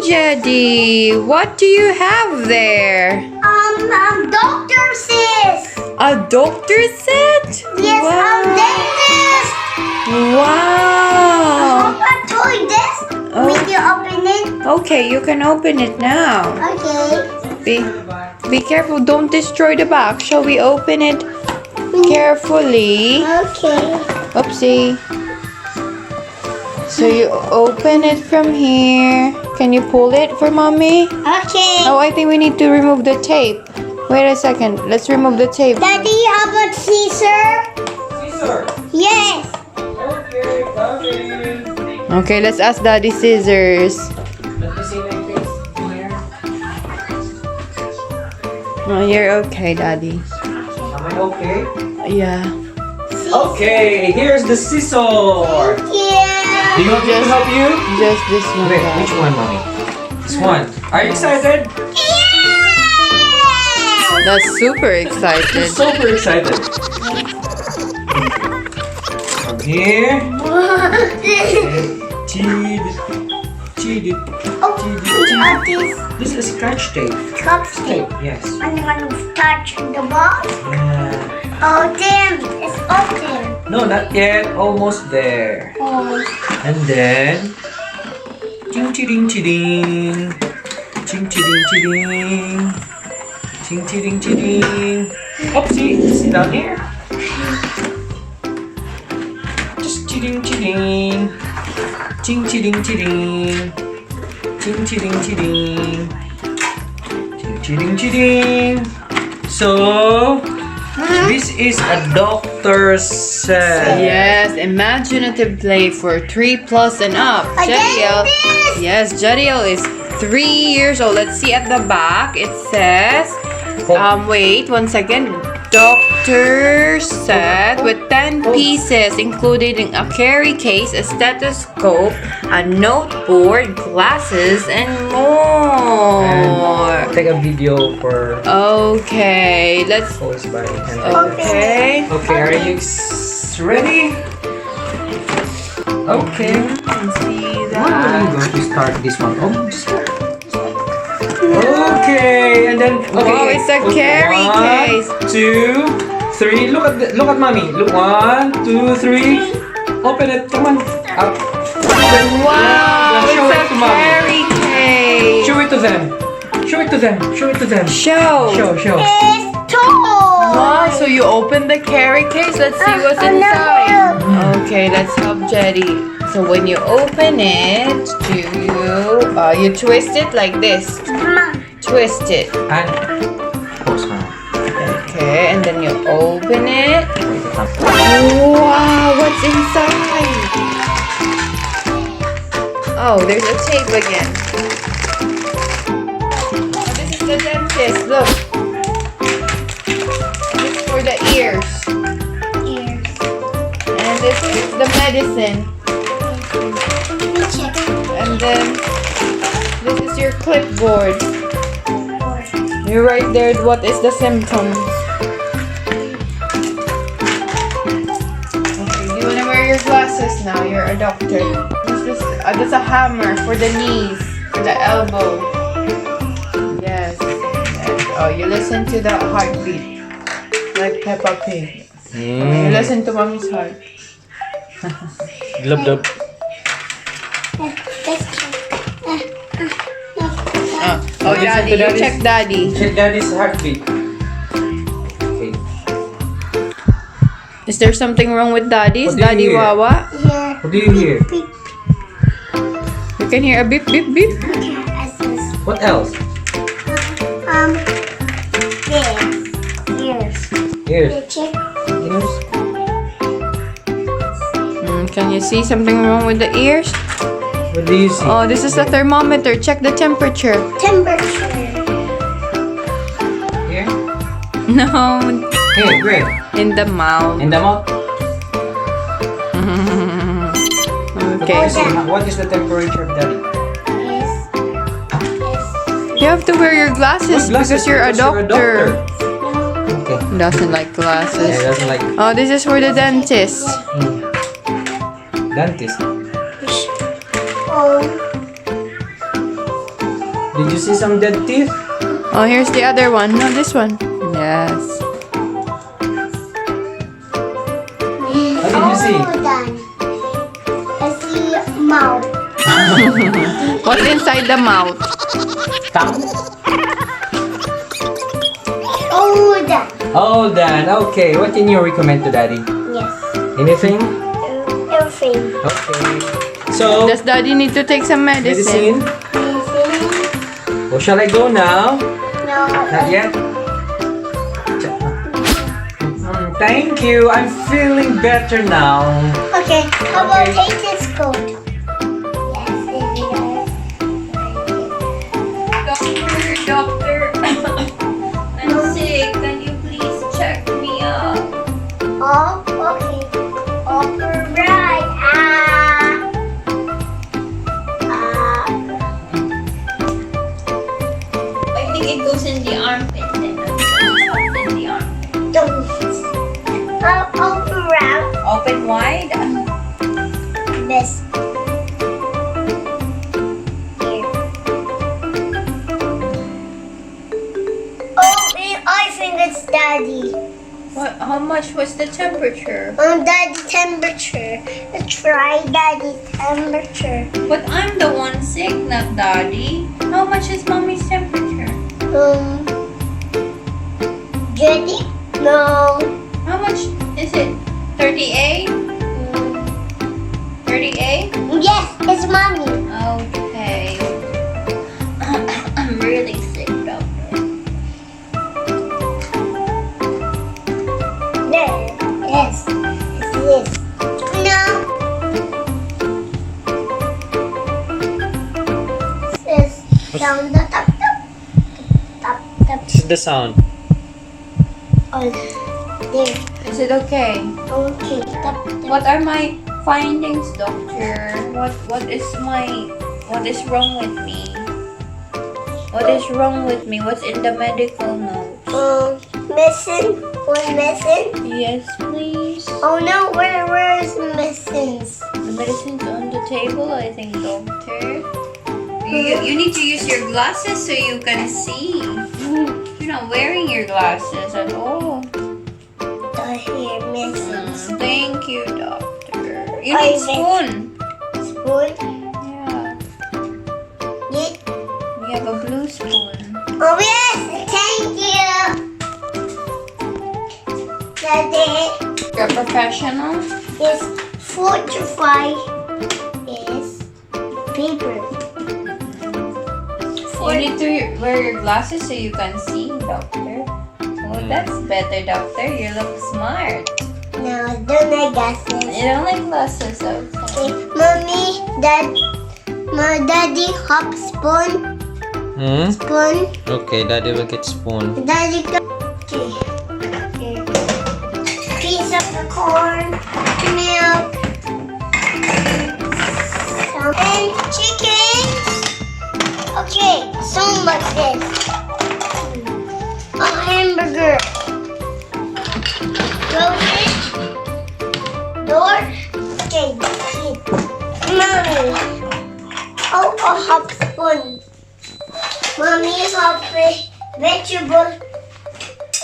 Jedi. What do you have there? Doctor sis. A doctor set? Yes, dentist. Wow. A toy desk. Oh. Will you open it? Okay, you can open it now. Okay. Be careful, don't destroy the box. Shall we open it carefully? Okay. Oopsie. So you open it from here. Can you pull it for mommy? Okay. Oh, I think we need to remove the tape. Wait a second. Let's remove the tape. Daddy, how about Caesar? Caesar. Yes. Okay, got it. Okay, let's ask Daddy scissors. Let me see my face. Here. Oh, you're okay, Daddy. Am I okay? Yeah. Okay, here's the scissor. Yeah. Do you want me to help you? Just this one. Wait, Daddy. which one, mommy? This one. Are you excited? That's super I'm excited. super excited. From here. Cheated. This is scratch tape. Scotch tape. Yes. And you want to touch the box? Yeah. Oh, damn. It's open. No, not yet. Almost there. Oh. And then, ching ching ching, ching ching ching, ching ching ching. Oopsie, sit down here. Just ching ching, ching ching ching, ching ching ching, ching ching ching. So, this is a doctor's set. Yes, imaginative play for 3+ and up. Jediel. dentist. Yes, Jediel is 3 years old. Let's see at the back. It says, wait 1 second. Doctor set with 10 pieces, including a carry case, a stethoscope, a noteboard, glasses, and more. And take a video for Okay, let's. post by hand. Okay. Okay, are you ready? Okay. Let's see When are that. you going to start this one? Oh, start. Okay, and then okay. Oh, it's a carry case. 1, 2, 3. Look at mommy. Look, 1, 2, 3. Open it. Come on. Up. Wow, Show it's it a to mommy. carry case. Show it to them. Show it to them. Show it to them. Show. Show. It's toy. Wow, so you open the carry case. Let's see what's no. inside. Okay, let's help Jedi. So when you open it, you twist it like this. Mama. Twist it. And post now. Okay, and then you open it. Wow, what's inside? Oh, there's a tape again. Oh, this is the dentist. Look. This is for the ears. Ears. And this is the medicine. Let me check. And then this is your clipboard. You write there what is the symptoms. Okay, you wanna wear your glasses now. You're a doctor. This is a hammer for the knees, for the elbow. Yes. Oh, you listen to the heartbeat, like Peppa Pig. You listen to mommy's heart. Glub glub. Let's check. Oh, Listen daddy, to you daddy's- check daddy. Check daddy's heartbeat. Okay. Is there something wrong with daddy's? What do you Daddy hear? Wawa? Yeah. What do you hear? Beep. You can hear a beep, beep, beep. This. What else? Ears. Ears. Check. Ears. Can you see something wrong with the ears? What do you see? Oh, this is a thermometer. Check the temperature. Temperature. Here. No, Here, where? in the mouth. In the mouth. Okay. What is the temperature of daddy? Yes. You have to wear your glasses because you're a doctor. Okay. Doesn't like Yeah, glasses. doesn't like Oh, this is for the dentist. dentist. Oh. Did you see some dead teeth? Oh, here's the other one. No, this one. Yes. What did you see? Done. I see mouth. What's inside the mouth? Tongue? Oh, done. Oh, Dan. Okay. What can you recommend to Daddy? Yes. Anything? Everything. Okay. So, Does Daddy need to take some medicine? medicine. Oh, shall I go now? No. Not yet? Thank you. I'm feeling better now. Okay. How about Okay. take this coat? Yes, it is. Doctor, I'm sick. Can you please check me out? Oh, okay. Alright. I think it goes in the armpit then. In the armpit. Don't. Around Open wide. this. Here. Oh, I think it's Daddy. What? How much was the temperature? Daddy temperature. Let's try Daddy's temperature. But I'm the one sick, not Daddy. How much is Mommy's temperature? Jediel? No. How much is it? 38? 38? Yes, it's Mommy. Okay. I'm really sick, doctor. There. Yes. It's this. No. It's down the top. What's the sound? Oh, there. Is it okay? Okay. What are my findings, doctor? What is wrong with me? What is wrong with me? What's in the medical notes? Missing. One missing. Yes, please. Oh no, where is missing? The medicine's on the table, I think, doctor. You need to use your glasses so you can see. You're not wearing your glasses at all. The hair missing. Thank you, doctor. You I need spoon. Spoon. Yeah. Yeah. You have a blue spoon. Oh yes, thank you. Daddy You're a professional. is 45 is paper. You need to wear your glasses so you can see, doctor. Oh, that's better, doctor. You look smart. No, don't like glasses. You don't like glasses outside. Okay, mommy, my daddy hop spoon. Spoon. Okay, Daddy will get spoon. Daddy go. Okay. Here. Piece of the corn, milk, and chicken. Okay, so much this. A hamburger. Close it. Door. Okay, eat. Mommy. Oh, a hop spoon. Mommy, hop vegetable.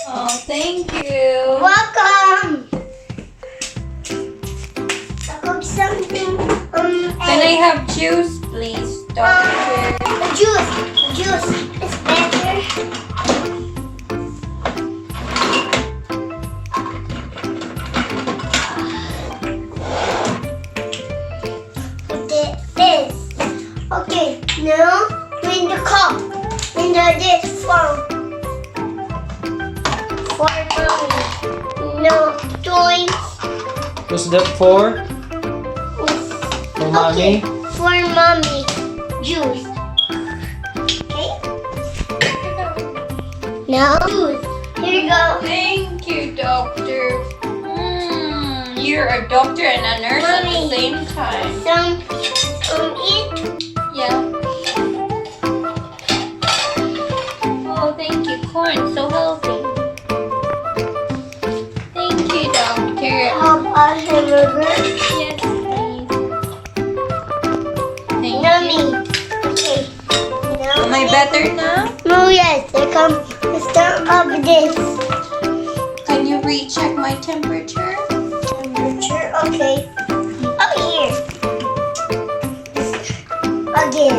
Oh, thank you. Welcome. I cook something. Can I have juice, please, doctor? Juice. It's better. Okay, this. Okay, now in the cup. In the this form. For mommy. No toys. What's that for? For mommy? Okay, for mommy. Juice. Okay. Now juice. Here you go. Thank you, doctor. You're a doctor and a nurse at the Mommy. same time. Eat. Yeah. Oh, thank you. Corn, so healthy. Thank you, doctor. How about hamburger? Yes, please. Thank Yummy. you. Okay. Now My we better now? No, yes. Here come the start of this. Can you recheck my temperature? Temperature. Okay. Oh, here. Again.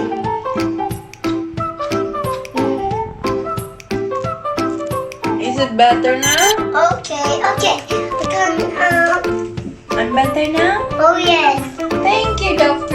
Is it better now? Okay. Okay. Come I'm better now? Oh, yes. Thank you, Doctor.